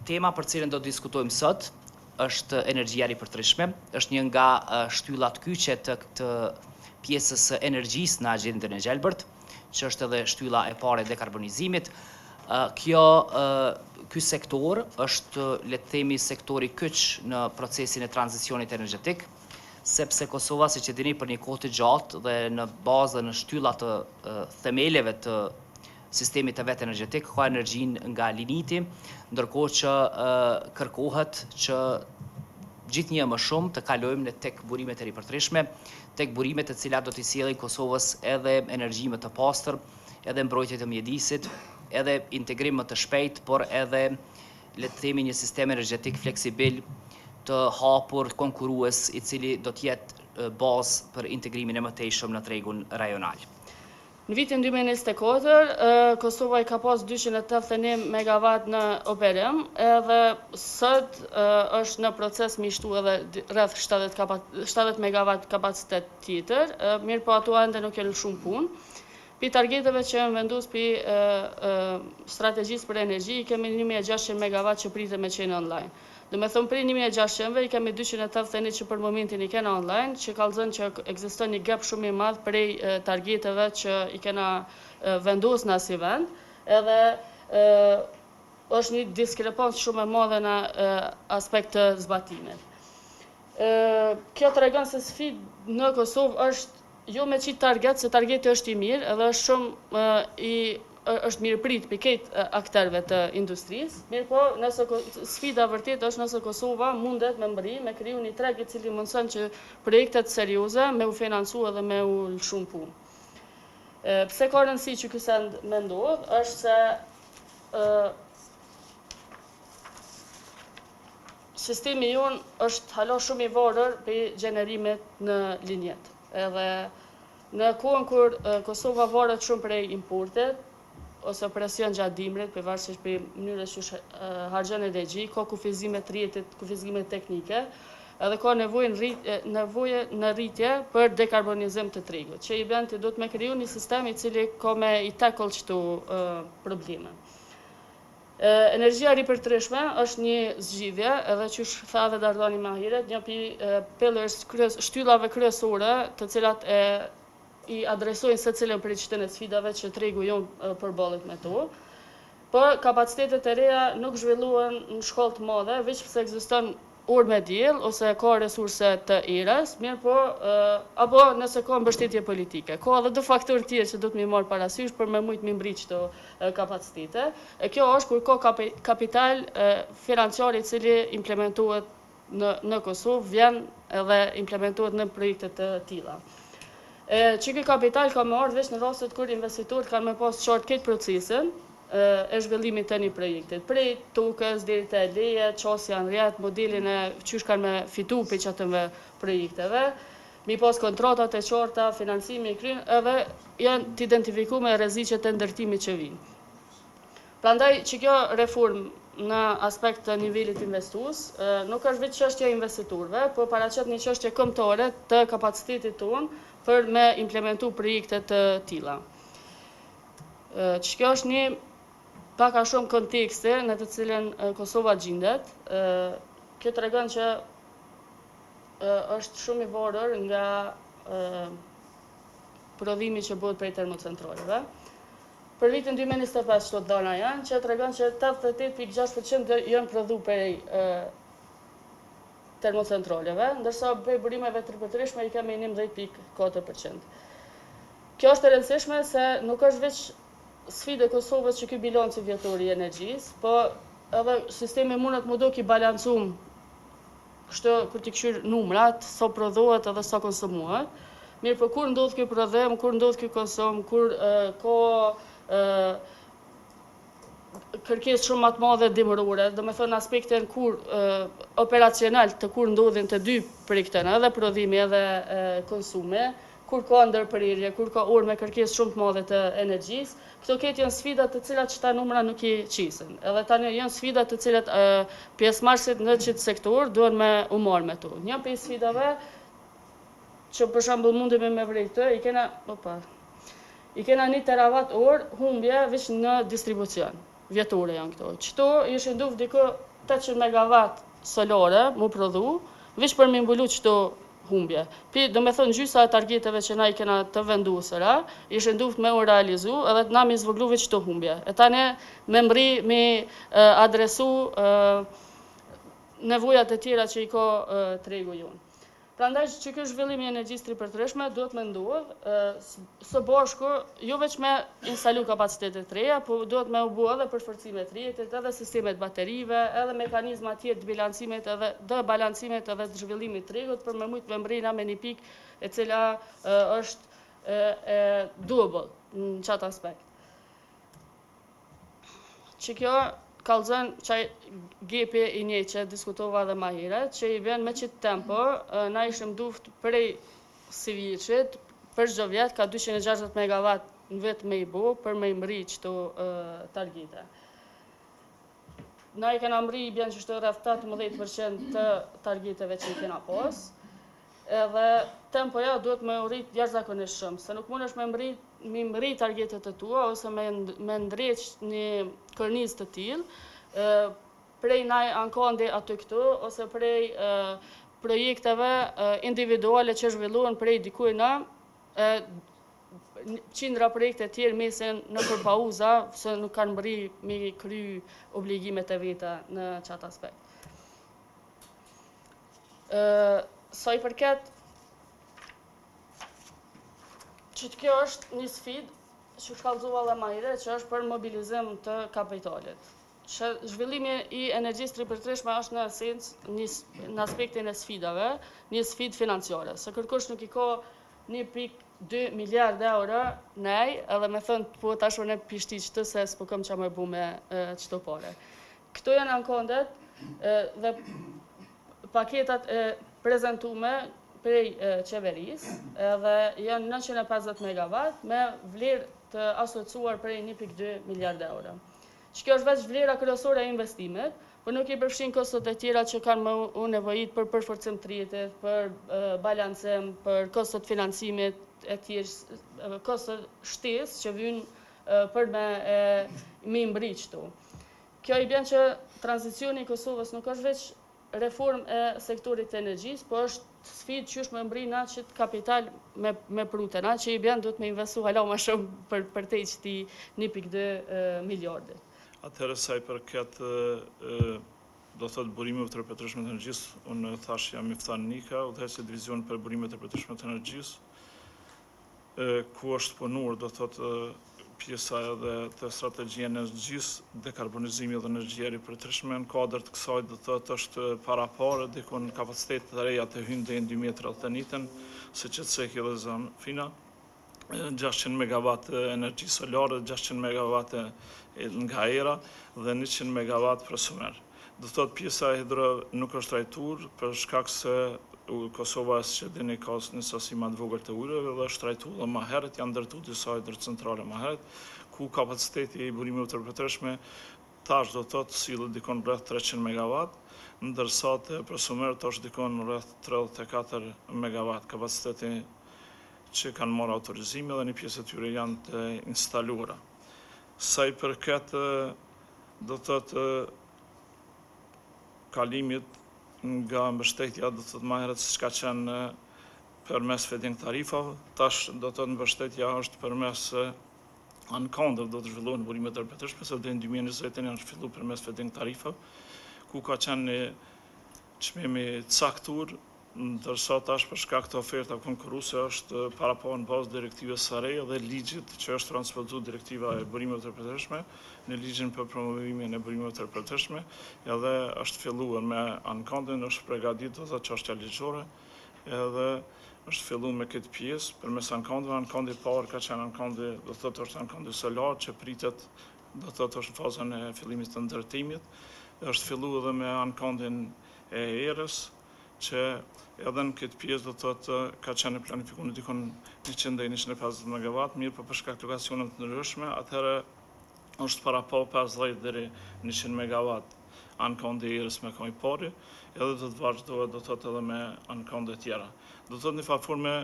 Tema për cilën do të diskutojmë sot është energjia ripërtërishme, është një nga shtyllat kyçe të këtë pjesës së energjisë në agjendën e Gjelbërt, që është edhe shtylla e parë e dekarbonizimit. Ky sektor është, le të themi, sektori kyç në procesin e tranzicionit energjetik, sepse Kosova, siç e dini, për një kohë të gjatë dhe në bazë dhe në shtylla të themeleve të sistemit të vetë energjetik, ka energjinë nga liniti, ndërkohë që kërkohet që gjithnjë më shumë të kalojmë në tek burimet e ripërtërishme, tek burimet të cilat do t'i sjellin Kosovës edhe energji më të pastër, edhe mbrojtje të mjedisit, edhe integrim më të shpejt, por edhe, le të themi, një sistem energjetik fleksibil, të hapur, konkurrues, i cili do t'jetë bazë për integrimin e mëtejshëm në tregun rajonal. Në vitin 2024, Kosova i ka pas 281 MW në operim, edhe sot është në proces mi shtu edhe rreth 70 MW kapacitet tjetër, mirë po ato ende nuk janë shumë punë. Pi targeteve që janë vendus pi strategjisë për energji, kemi 1600 MW që pritet me qenë online. Dhe me thëmë prej 1600-ve, i kemi 281 që për momentin i kena online, që kallëzën që ekziston një gap shumë i madh prej targeteve që i kena vendos në asi vend, edhe është një diskrepans shumë e madhe në aspekt të zbatimit. Kjo të regon se sfid në Kosovë është jo me qitë target, se targeti është i mirë, edhe është shumë është mirë prit për këtë akterve të industrisë, mirë po nëse sfida vërtet është nëse Kosova mundet me mbri, me kriju një treg i cili mundëson që projektet serioze me u financu edhe me u lëshum punë. Pse ka rëndësi që ky send mendohet, është se sistemi jonë është hala shumë i varur për gjenerimet në linjet. Edhe në kohën kur Kosova varet shumë prej importet, ose presion gjatë dimrit, përvarësisht për mënyrës që harxhon energji, ka kufizime të rjetit, kufizime teknike, edhe ka nevojë në rritje për dekarbonizim të tregut, që i bën të do të me kriju një sistem i cili ka me i tackle këto probleme. Energjia ripërtërishme është një zgjidhje, edhe që tha dhe Dardani më herët, një pillars shtyllave kryesore, të cilat i adresojnë se cilën për qëtën e sfidave që tregu jonë përballet me to. Por kapacitetet e reja nuk zhvilluan në shkollë të madhe, veç pëse ekziston orë me diell, ose ka resurse të erës, mirë po, apo nëse ka mbështetje politike. Ka edhe do faktorë tjerë që do të mi marë parasysh për me mujtë mi mbri qëto kapacitete. E kjo është kur ka kapital financiar i cili implementohet në Kosovë, vjen edhe implementohet në projekte të tilla. Që ky kapital ka me ardhur veç në rastet kur investitorët kanë me pas qartë këtë procesin e zhvillimit të një projektit. Prej tokës deri te leje, çosja në rrjet, modelin e qysh kanë me fitu për çatëve projekteve, mi pas kontratat e qarta, financimi i kryen, edhe janë të identifikuar rreziqet e ndërtimit që vijnë. Prandaj që kjo reformë në aspekt të nivelit investues, nuk është vetë çështja e investitorëve, por paraqet një çështje kombëtare të kapacitetit tonë për me implementu projekte të tilla. Që kjo është një pak a shumë kontekste në të cilën Kosova gjendet. Kjo tregon që është shumë i varur nga prodhimi që bëhet prej termocentraleve. Për vitin 2025 çdo dana janë, që tregon që 88.6% janë prodhu prej termocentraleve, ndërsa për burimeve të ripërtërishme i kemi 11.4%. Kjo është e rëndësishme se nuk është veç sfidë e Kosovës që ky bilanci vjetor i energjisë, po edhe sistemi mundet më do ki balancum, kështu kur t'i këshyr numrat, sa prodhohet edhe sa konsumohet. Mirë, po kur ndodh ky prodhim, kur ndodh ky konsum, kur ka kërkesë shumë më të madhe dimërore, do me thënë aspektin kur operacional të kur ndodhin të dy projektene, edhe prodhimi edhe konsumi, kur ka ndërprirje, kur ka orë me kërkesë shumë të madhe të energjisë, këto ketë janë sfidat të cilat qëta numra nuk i qisin. Edhe tani janë sfidat të cilat pjesëmarrësit në qëtë sektor duhen me u marrë me to. Një për sfidave që për shembull mundemi me vrejtë, i kena 1 terawatt orë humbje veç në distribucion. Vjetore janë këto. Qëto ishin duf diko 800 megawatt solare mu prodhu, vish për me mbulu qëto humbje. Do me thonë gjysa e targeteve që na i kena të vendusëra, ishe nduft me u realizu edhe na me zvoglu veç të humbje. E tani me mbri me adresu nevojat e tjera që i ka tregu jonë. Prandaj që ky zhvillim i energjisë ripërtëreshme duhet me ndodhë së bashku, jo veç me instalu kapacitetet të reja, po duhet me u bë edhe përforcime të rrjetit, edhe sistemet baterive, edhe mekanizma tjerë të bilancimit edhe të zhvillimit të tregut për me mujt me mbrina me një pikë e cila është doable në qatë aspekt. Që kjo kallëzën që gepi i një që diskutova dhe ma herët, që i vjen me qitë tempo, na ishëm duft prej si vjeqit, për çdo vjet ka 260 megawatt në vetë me i bo, për me i mri qëto targete. Na i kena mri i bjen që shtë rreth 18% të targeteve që i kena pas, edhe tempoja duhet me rrit jashtëzakonisht shumë, se nuk mundesh me mri targetet e tua ose me ndreq një kornizë të tillë prej naj ankande aty këtu ose prej projekteve individuale që zhvillohen prej dikujna qindra projekte tjerë mesin në përpauza se nuk kanë mbri me kry obligimet e veta në qatë aspekt. Sa i përket që kjo është një sfidë që shkallëzova dhe ma herët, që është për mobilizim të kapitalit. Zhvillimi i energjisë ripërtëreshme është në esencë në aspektin e sfidave, një sfidë financiare. Se kërkush nuk i ka 1.2 miliard euro nej, edhe me thënë po tash unë pishti qëtë se s'po kam që me bu me qëto pare. Këto janë ankondet dhe paketat e prezentume prej qeverisë, edhe janë 950 megawatt me vlerë të asociuar prej 1.2 miliard euro. Që kjo është veç vlera kryesore e investimit, por nuk i përfshin kostot e tjera që kanë u nevojit për përforcim të rrjetit, për balancim, për kostot financimit e tjerë, kostot shtesë që vynë për me mbri qëtu. Kjo i bjen që tranzicioni i Kosovës nuk është veç reform e sektorit të energjisë, po është sfidë që është me mbrina që të kapital me prutena, që i bjen duhet me investu hala ma shumë për te që ti 1.2 miliardit. Atëherë sa i përket do thot burimeve të ripërtëreshme të energjisë, unë thash jam Miftan Nika, udhëheqës e divizion për burimet të ripërtëreshme të energjisë, ku është punuar do thot pjesa edhe të strategjia energjisë, dekarbonizimi dhe energjia ripërtëreshme, në kuadër të kësaj do thot është para parë dikon kapacitet të reja të hynë deri në 2031, siç e cekë edhe Zamfina, 600 megawatt energji solare, 600 megawatt nga era dhe 100 megawatt prosumer. Do thot pjesa hidro nuk është trajtuar për shkak se Kosova që dini ka një sasi më të vogël të ujëve dhe është trajtuar dhe më herët, janë ndërtuar disa hidrocentrale më herët, ku kapaciteti i burimeve të ripërtëreshme tash do thot sillet dikon rreth 300 megawatt, ndërsa te prosumer tash dikon rreth 34 megawatt kapaciteti që kanë marrë autorizime dhe një pjesë e tyre janë të instaluara. Sa i përket do thotë kalimit nga mbështetja do thotë më herët siç ka qenë përmes fedim tarifave, tash do thotë mbështetja është përmes ankondëve do të zhvillohen burimet e ripërtëreshme, se deri në 2020 janë filluar përmes fedim tarifave, ku ka qenë një çmim i caktuar, ndërsa tash për shkak të oferta konkurruese është parapar në bazë direktivës së re dhe ligjit që është transpozuar direktiva e burimeve të ripërtëreshme në ligjin për promovimin e burimeve të ripërtëreshme, edhe është filluar me ankondën, është përgatitur do çështja ligjore, edhe është filluar me këtë pjesë përmes ankondëve. Ankondi i parë ka qenë ankondi, do thotë është ankondi solar që pritet, do thotë është në fazën e fillimit të ndërtimit, është filluar edhe me ankondin e erës, që edhe në këtë pjesë do thotë ka qenë planifikuar dikon 100 deri 150 megawatt, mirë për shkak të lokacioneve të ndryshme, atëherë është parapar 50 deri 100 megawatt ankondi i erës me kohë i parë, edhe do të vazhdohet do thotë edhe me ankonde tjera. Do thotë në farë forme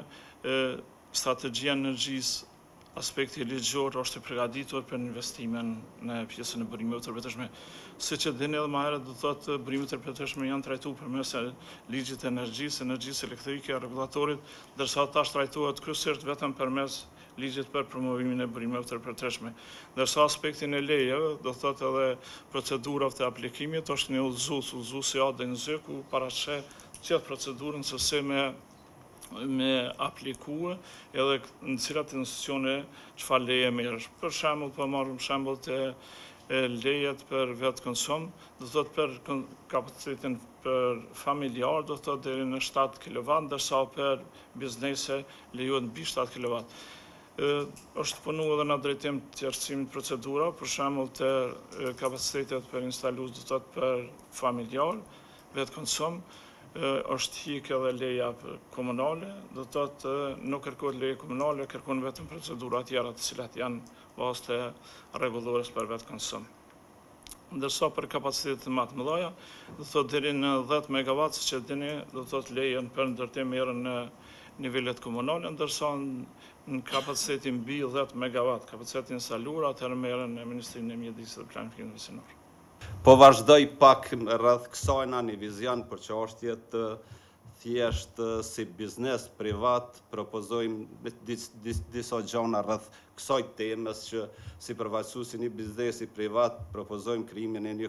strategjia energjisë aspekti ligjor është i përgatitur për investimin në pjesën e burimeve të përjetshme. Siç e dini edhe më herët, do thotë burimet e përjetshme janë trajtuar përmes ligjit të energjisë elektrike, rregullatorit, ndërsa tash trajtohet kryesisht vetëm përmes ligjit për promovimin e burimeve të përjetshme. Ndërsa aspektin e lejeve, do thotë edhe procedurat të aplikimit është një udhëzuesi A dhe një Z ku paraqet gjithë procedurën se si me aplikue edhe në cilat institucione çfarë leje merresh. Për shembull, po marrim shembull të lejet për vetë konsum, do thotë për kapacitetin për familjar, do thotë deri në 7 kW, ndërsa për biznese lejohet mbi 7 kW. Është punu edhe në drejtim të qartësimit procedura, për shembull të kapacitetet për instalues, do thotë për familjar, vetë konsum, është hik edhe leja komunale, do të thotë nuk kërkohet leje komunale, kërkon vetëm procedura tjera të cilat janë bazë të rregullores për vetë konsum. Ndërsa për kapacitetet më të mëdha, do të thotë deri në 10 MW, siç e dini, do të thotë lejen për ndërtim merren në nivelet komunale, ndërsa në kapacitetin mbi 10 MW, kapacitetin instaluar, atëherë merren në Ministrinë e Mjedisit dhe Planifikimit Vendimor. Po vazhdoj pak rreth kësaj një vizion për çështje të thjesht si biznes privat, propozojmë disa gjëra rreth kësaj temës që si përfaqësuesi një biznesi privat propozojmë krijimin e një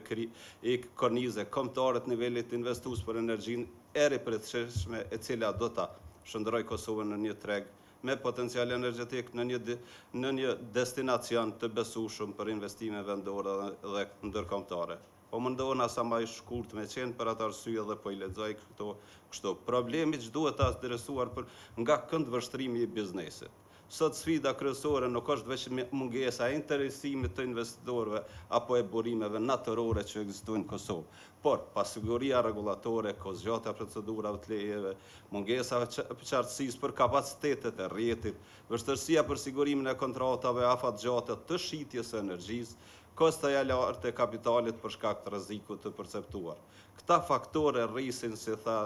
kornize kombëtare të nivelit investues për energjinë e ripërjetshme e cila do ta shndrojë Kosovën në një treg me potencial energjetik në një destinacion të besueshëm për investime vendore dhe ndërkombëtare. Po mundohena sa më shkurt me qenë për atë arsye dhe po i lexoj kështu. Problemi që duhet ta adresuar nga këndvështrimi i biznesit. Sot sfida kryesore nuk është vetëm mungesa e interesimit të investitorëve apo e burimeve natyrore që ekzistojnë në Kosovë, por pasiguria rregullatore, kozgjata procedurave të lejeve, mungesa e qartësisë për kapacitetet e rrjetit, vështirësia për sigurimin e kontratave afatgjate të shitjes së energjisë, kosta e lartë e kapitalit për shkak të rrezikut të perceptuar. Këta faktore rrisin, si tha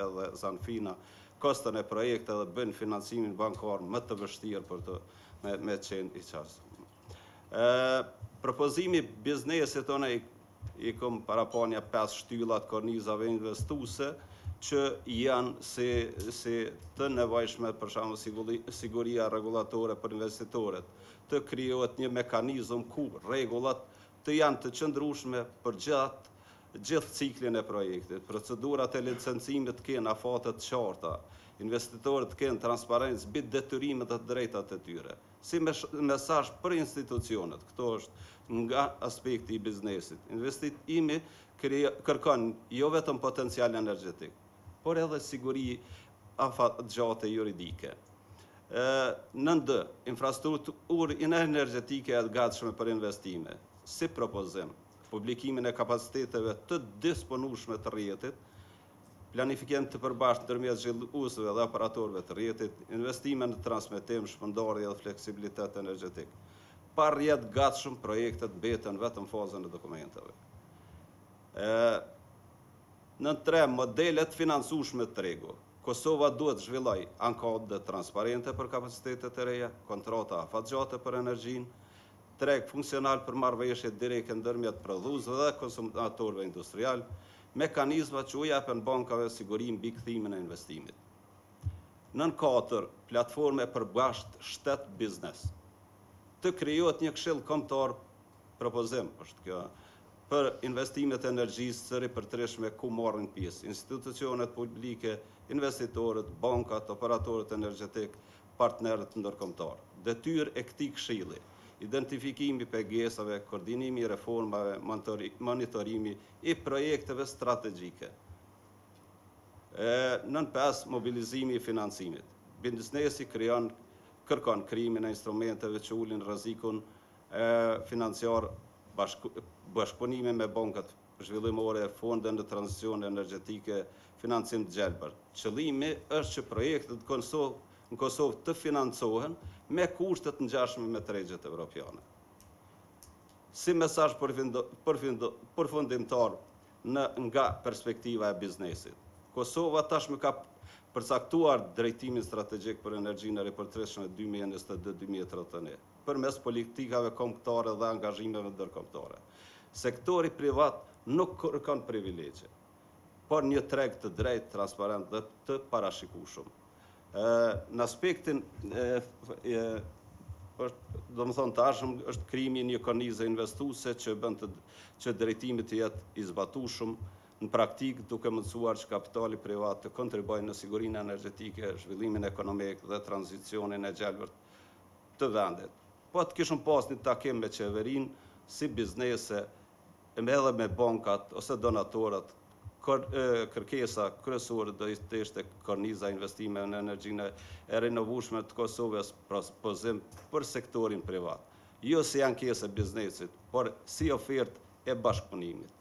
edhe Zanfina, kostën e projekte dhe bën financimin bankar më të vështirë për të me qenë i qartë. Propozimi biznesit tonë i kom parapanja 5 shtyllat kornizave investuese që janë si të nevojshme për shembull siguria rregullatore për investitorët, të krijohet një mekanizëm ku rregullat të janë të qëndrueshme për gjithë ciklin e projektit, procedurat e licencimit të kenë afate të qarta, investitorët kenë transparencë mbi detyrimet dhe drejtat e tyre. Si mesazh për institucionet, këto është nga aspekti i biznesit. Investimi kërkon jo vetëm potencial energjetik, por edhe siguri afatgjate juridike. Në infrastrukturë energjetike e gatshme për investime, si propozim, publikimin e kapaciteteve të disponueshme të rrjetit, planifikim të përbashkët ndërmjet zhvilluesve dhe operatorëve të rrjetit, investime në transmetim, shpërndarje dhe fleksibilitet energjetik. Pa rrjet gatshëm, projektet mbeten vetëm fazën e dokumenteve. Në 3 modelet financueshme të tregu. Kosova duhet zhvilloj ankode transparente për kapacitetet e reja, kontrata afatgjate për energjinë, treg funksional për marrëveshje direkte ndërmjet prodhuesve dhe konsumatorëve industrial, mekanizma që u japen bankave sigurim mbi kthimin e investimit. Nën 4, platforme përbashkët shtet biznes. Të krijohet një këshill kombëtar, propozim është kjo, për investimet e energjisë së ripërtërshme ku marrin pjesë institucionet publike, investitorët, bankat, operatorët energjetik, partnerët ndërkombëtar. Detyrë e këtij këshilli: identifikimi i pengesave, koordinimi i reformave, monitorimi i projekteve strategjike. Nën 5, mobilizimi i financimit. Biznesi kërkon krijimin e instrumenteve që ulin rrezikun financiar, bashkëpunime me bankat zhvillimore, fonde në tranzicion energjetike, financim të gjelbër. Qëllimi është që projektet në Kosovë të financohen me kushtet ngjashme me tregjet evropiane. Si mesazh përfundimtar nga perspektiva e biznesit. Kosova tashmë ka përcaktuar drejtimin strategjik për energjinë e ripërtëreshme 2022-2031, përmes politikave kombëtare dhe angazhimeve ndërkombëtare. Sektori privat nuk kërkon privilegje, por një treg të drejtë, transparent dhe të parashikueshëm. Në aspektin do më thonë tashëm, është krijimi një kornizë investuese që bën që drejtimi të jetë i zbatueshëm në praktik, duke mundësuar që kapitali privat të kontribuojë në sigurinë energjetike, zhvillimin ekonomik dhe tranzicionin e gjelbër të vendit. Po të kishëm pas një takim me qeverinë, si biznese, edhe me bankat ose donatorët, kërkesa kryesore do të ishte korniza investime në energjinë e rinovueshme të Kosovës propozim për sektorin privat. Jo si ankesë e biznesit, por si ofertë e bashkëpunimit.